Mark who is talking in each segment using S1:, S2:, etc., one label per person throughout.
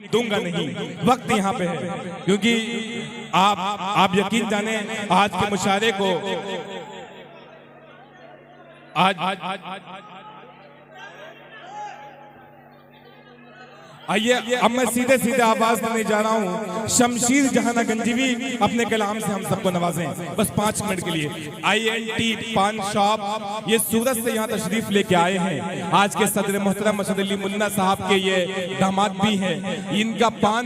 S1: दूंगा नहीं। वक्त यहाँ पे है क्योंकि आप यकीन जाने आज के मुशायरे को आइए अब मैं सीधे सीधे आवाज देने जा रहा हूँ। शमशीर जहाना गंजीवी अपने कलाम से हम सबको नवाजें बस 5 मिनट के लिए। INT पान शॉप ये सूरत से यहाँ तशरीफ लेके आए हैं। आज के सदर मोहतरम मशहद अली मुन्ना साहब के ये दामाद भी हैं। इनका पान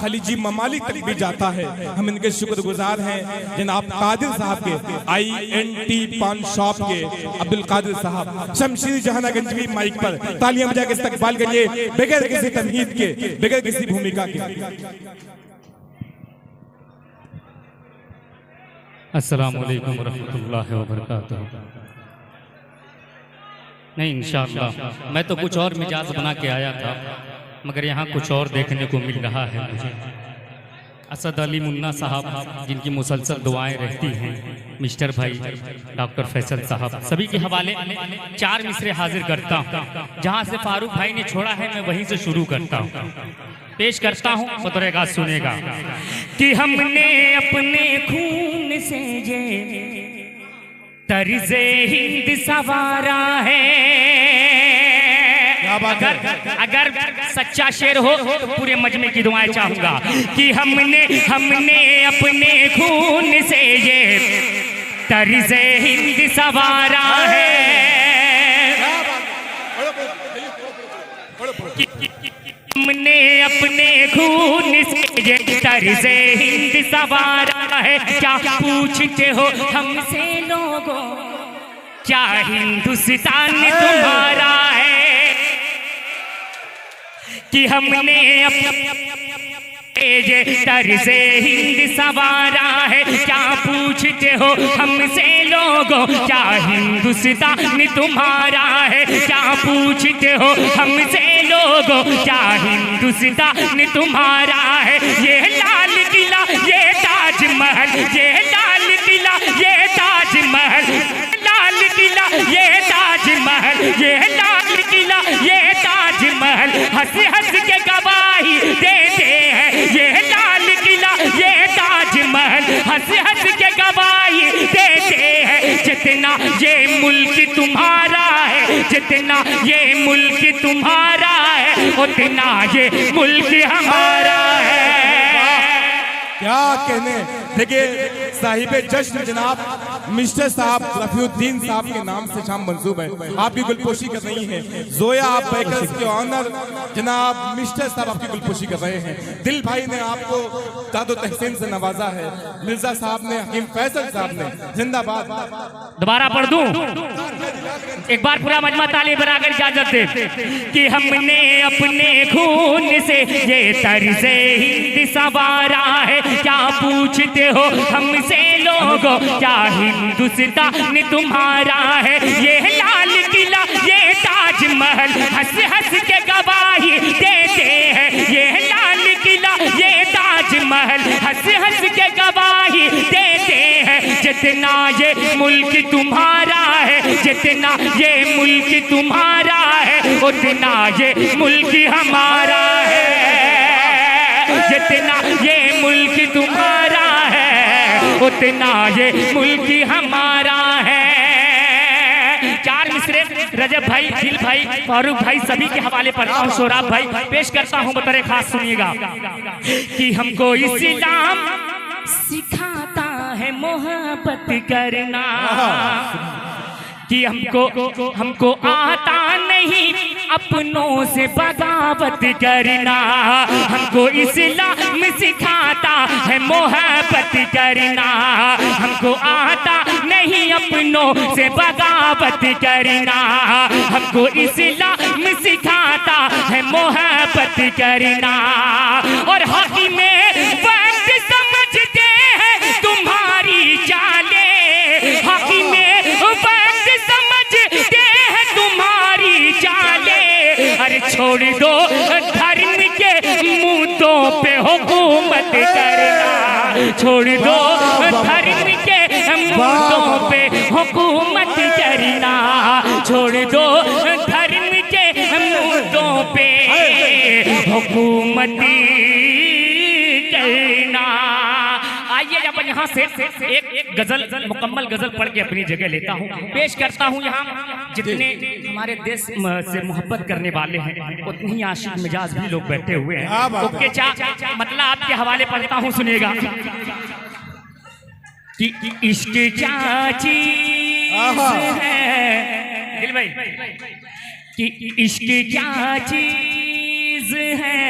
S1: खलीजी ममालिक तक भी जाता है। हम इनके शुक्रगुजार हैं जनाब कादिर साहब के, INT पान शॉप के अब्दुल कादिर साहब। शमशीर जहाना गंजीवी माइक पर तालियां बजा के इस्तकबाल करिए बगैर किसी तमहीद के, बगैर किसी भूमिका के।
S2: अस्सलामु अलैकुम वरहमतुल्लाहि वबरकातुहू। नहीं इंशाअल्लाह मैं तो कुछ और मिजाज बना के आया था मगर यहाँ कुछ और देखने को मिल रहा है मुझे। असद अली मुन्ना साहब जिनकी मुसलसल दुआएं रहती हैं, मिस्टर भाई डॉक्टर फैसल साहब, सभी के हवाले 4 मिसरे हाजिर करता हूँ। जहाँ से फारूक भाई ने छोड़ा है मैं वहीं से शुरू करता हूँ, पेश करता हूँ। बतौरेगा सुनेगा कि हमने अपने खून से ये तर्ज़े हिंद सवारा है। अगर सच्चा शेर हो तो पूरे मजमे की दुआएं चाहूंगा कि हमने अपने खून से ये तर्ज़े हिंद सवारा है। हमने अपने खून से ये तर्ज़े हिंद सवारा है। क्या पूछते हो हमसे लोगों, क्या हिंदुस्तान तुम्हारा है? कि हमने ये तर्ज़े हिंद सवारा है। क्या पूछते हो हमसे लोगों, क्या हिंदुस्तान तुम्हारा है? क्या पूछते हो हमसे लोगों, क्या हिंदुस्तान तुम्हारा है? ये लाल किला ये ताजमहल, ये लाल किला ये ताजमहल, लाल किला ये ताजमहल, ये लाल किला ये ताजमहल हंस हंस के गवाही देते हैं। ये लाल किला ये ताजमहल हंस हंस के गवाही देते हैं। जितना ये मुल्क तुम्हारा है, जितना ये मुल्क तुम्हारा है, उतना ये मुल्क हमारा है।
S1: क्या कहने। देखिए साहिबे जश्न जनाब मिस्टर साहब रफीउद्दीन साहब के नाम से शाम मंसूब है। आपकी गुलपोशी कर रही हैं जोया आप बेकर्स के ऑनर जनाब मिस्टर साहब आपकी गुलपोशी कर रहे हैं। दिल भाई ने आपको दादो तहसीन से नवाजा है, मिर्जा साहब ने, हकीम फैसल साहब ने। जिंदाबाद।
S2: दोबारा पढ़ दूं एक बार पूरा मजमा ताली बनाकर इजाजत दे कि हमने अपने खून से ये तर्ज़े हिंद सवारा है। क्या पूछते हो हमसे लोगों, क्या हिंदुस्तान तुम्हारा है? ये लाल किला ये ताजमहल हंस हंस के गवाही देते हैं। ये लाल किला ये ताजमहल हंस हंस के गवाही देते हैं। जितना ये मुल्क तुम्हारा है, जितना ये मुल्क तुम्हारा है, उतना ये मुल्क हमारा है। जितना ये मुल्क तुम्हारा है, उतना ये मुल्क हमारा है। 4 मिसरे रजब भाई, दिल भाई, फारूक भाई सभी के हवाले पर शोराब भाई पेश करता हूँ। बतौर खास सुनिएगा कि हमको इस्लाम सिखाता है मोहब्बत करना, कि हमको आता नहीं अपनों से बगावत करना। हमको इस्लाम सिखाता है मोहब्बत करना, हमको आता नहीं अपनों से बगावत करना। हमको इस्लाम सिखाता है मोहब्बत करना। और हक़ में वक्त समझते हैं तुम्हारी चाले, हक़ में वक्त समझते हैं तुम्हारी चाले। अरे छोड़ दो धर्म के मुद्दों पे हुकूमत करना, छोड़ दो धर्म के मुद्दों पे हुकूमत करना, छोड़ दो धर्म के मुद्दों पे हुकूमती करना। आइए अब यहाँ से एक गजल मुकम्मल गजल पढ़ के अपनी जगह लेता हूँ, पेश करता हूँ। यहाँ जितने हमारे देश से मोहब्बत करने वाले हैं उतने ही आशिक मिजाज भी लोग बैठे हुए हैं। ओके चा मतलब आपके हवाले पढ़ता हूँ, सुनिएगा कि इश्क क्या चीज है दिल भाई, कि इश्क क्या चीज है,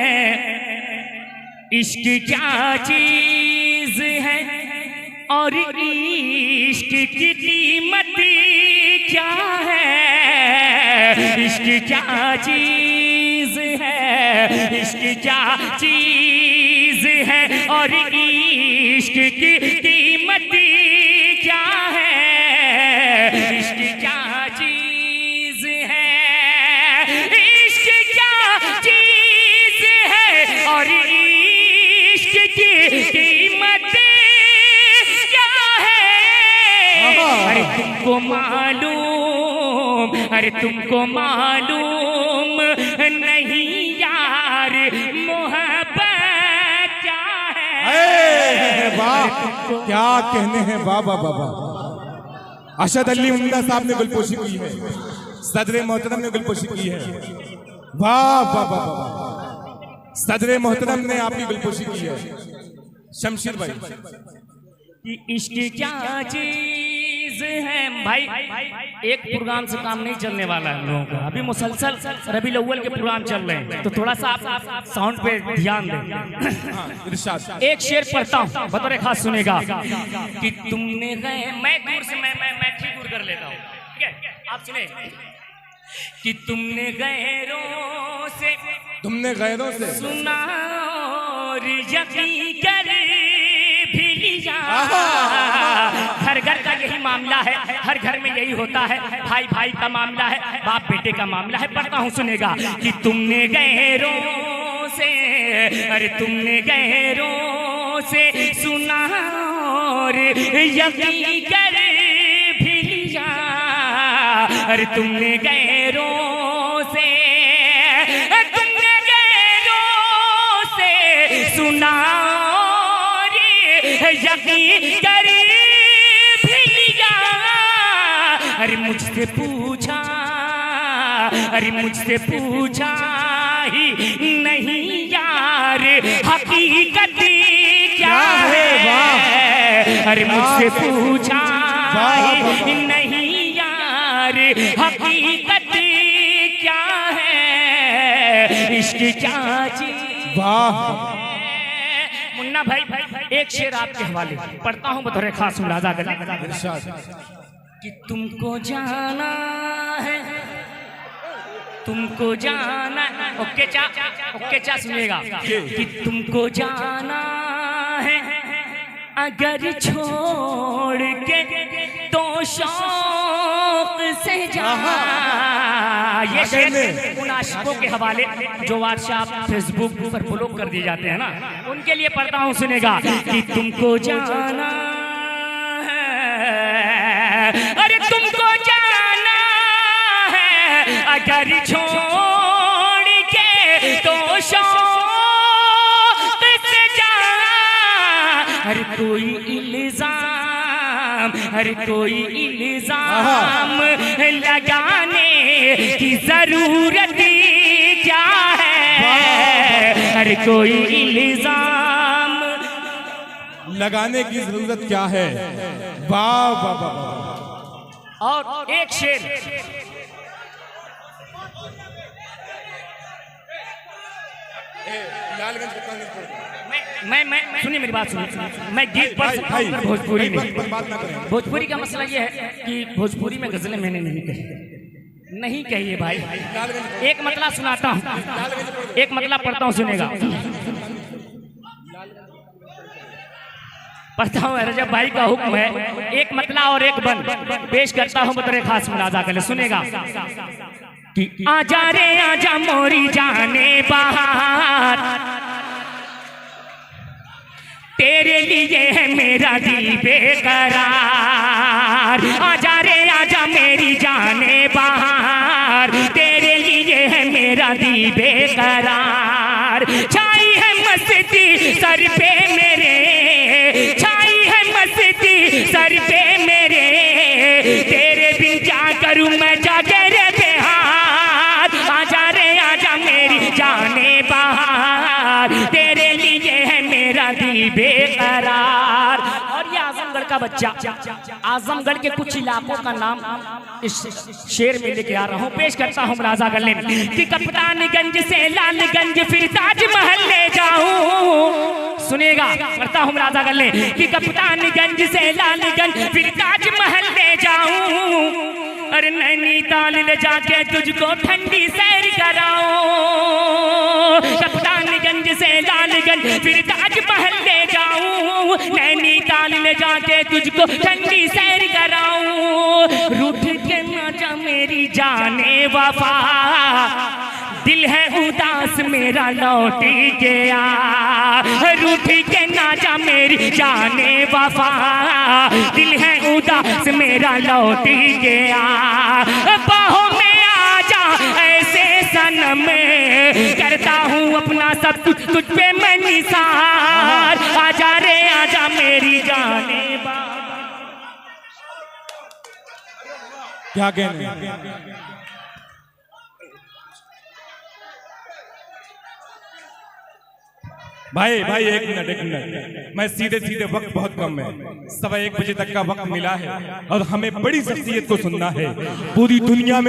S2: इश्क क्या चीज है और इश्क की कीमत क्या है, इश्क क्या चीज है, इश्क क्या चीज है और इश्क की कीमत क्या है, इश्क क्या चीज है, इश्क क्या चीज है और इश्क की कीमत क्या है। अरे तुमको मालूम, अरे तुमको मालूम नहीं यार मोहब्बत क्या है।
S1: वाह क्या कहने हैं, वाह वाह वाह वाह। अशद अली उम्दा साहब ने गुलपोशी की है, सदर मोहतरम ने गुलपोशी की है, वाह वाह वाह वाह। सदर मोहतरम ने आपकी गुलपोशी की है। शमशीर भाई
S2: कि इश्क क्या चीज है भाई, एक प्रोग्राम से काम नहीं चलने वाला है हम लोगों का, अभी मुसलसल रबीउल अव्वल के प्रोग्राम चल रहे हैं, तो थोड़ा सा आप साउंड पे ध्यान दें। एक शेर पढ़ता हूँ बतौर खास, सुनेगा कि तुमने गए, मैं दूर से मैं ठीक दूर कर लेता हूँ, ठीक है आप सुने, कि तुमने गैरों से,
S1: तुमने गैरों से
S2: सुना और यकीन कर भी लिया। हर घर का यही मामला है, हर घर में यही होता है, भाई भाई का मामला है, बाप बेटे का मामला है। पढ़ता हूँ सुनेगा कि तुमने गैरों से, अरे तुमने गैरों से सुना और यकीन कर भी लिया, अरे तुमने गैरों से, तुमने गैरों से सुना और यकीन कर भी लिया। अरे मुझसे पूछा, अरे मुझसे पूछा ही नहीं यार हकीकत क्या है, अरे मुझसे पूछा ही नहीं यार हकीकत क्या है, इश्क क्या चीज।
S1: वाह
S2: मुन्ना भाई एक शेर आपके हवाले पढ़ता हूँ बतौर खास मुलाजा कर, कि तुमको जाना है, तुमको जाना, ओके चा सुनिएगा, कि तुमको जाना है अगर छोड़ के तो शौक से जा। ये शेर उन आशिकों के हवाले जो व्हाट्सएप फेसबुक पर ब्लॉक कर दिए जाते हैं ना, उनके लिए पढ़ता हूँ सुनेगा, कि तुमको जाना है, अरे तुमको जाना है अगर छोड़ के तो शौक से जा। हर कोई इल्जाम, हर कोई इल्जाम लगाने की जरूरत क्या है, हर कोई इल्जाम
S1: लगाने की जरूरत क्या है। वाह वाह वाह।
S2: और एक शेर, मैं सुनिए मेरी बात सुनिए, मैं गीत पढ़ सकता हूँ भोजपुरी में। भोजपुरी का मसला ये है कि भोजपुरी में गजलें मैंने नहीं कही है भाई। एक मतला सुनाता हूँ, एक मतला पढ़ता हूँ सुनेगा, पढ़ता हूँ। रजब भाई का हुक्म है, एक मतला और एक बंद पेश करता हूँ बतौर खास मुलाजा कर, सुनेगा कि आजा रे आजा मोरी जाने बाहर, तेरे लिए है मेरा दिल बेकरार। आजा रे आजा मेरी जाने बाहर, तेरे लिए है मेरा दिल बेकरार। सर पे मेरे, छाई है मस्ती सर पे मेरे, तेरे बिन क्या करूं मैं जाके रे बेहार, आजा रे आजा मेरी जाने बहार, तेरे लिए है मेरा दिल बेकरार। और ये आजमगढ़ का बच्चा, आजमगढ़ के कुछ इलाकों का नाम इस शेर में लेके आ रहा हूँ, पेश करता हूँ राजा गले में कि कप्तानगंज से लालगंज फिर ताजमहल ले जाऊं, सुनेगा करता हूँ राजा गले कि कप्तानगंज से लालगंज फिर ताजमहल ले जाऊं, अरे नैनीताल ले जाके तुझको ठंडी सैर कराऊं, कप्तानगंज से लालगंज फिर ताजमहल ले जाऊं, नैनीताल ले जाके तुझको ठंडी सैर कराऊं, रूठ के ना जा मेरी जाने वफा, दिल है उदास मेरा लौट गया, रूठ के ना जा मेरी जाने वफा, दिल है उदास मेरा लौट गया, बाहों में आजा ऐसे सनम, करता हूँ अपना सब कुछ तुझ पे मैं निसार, आजा रे आजा मेरी जाने वफा।
S1: क्या कहने भाई भाई, एक मिनट, मैं सीधे वक्त बहुत कम है, 1:15 बजे तक का वक्त मिला है और हमें बड़ी शख्सियत को सुनना है। पूरी दुनिया में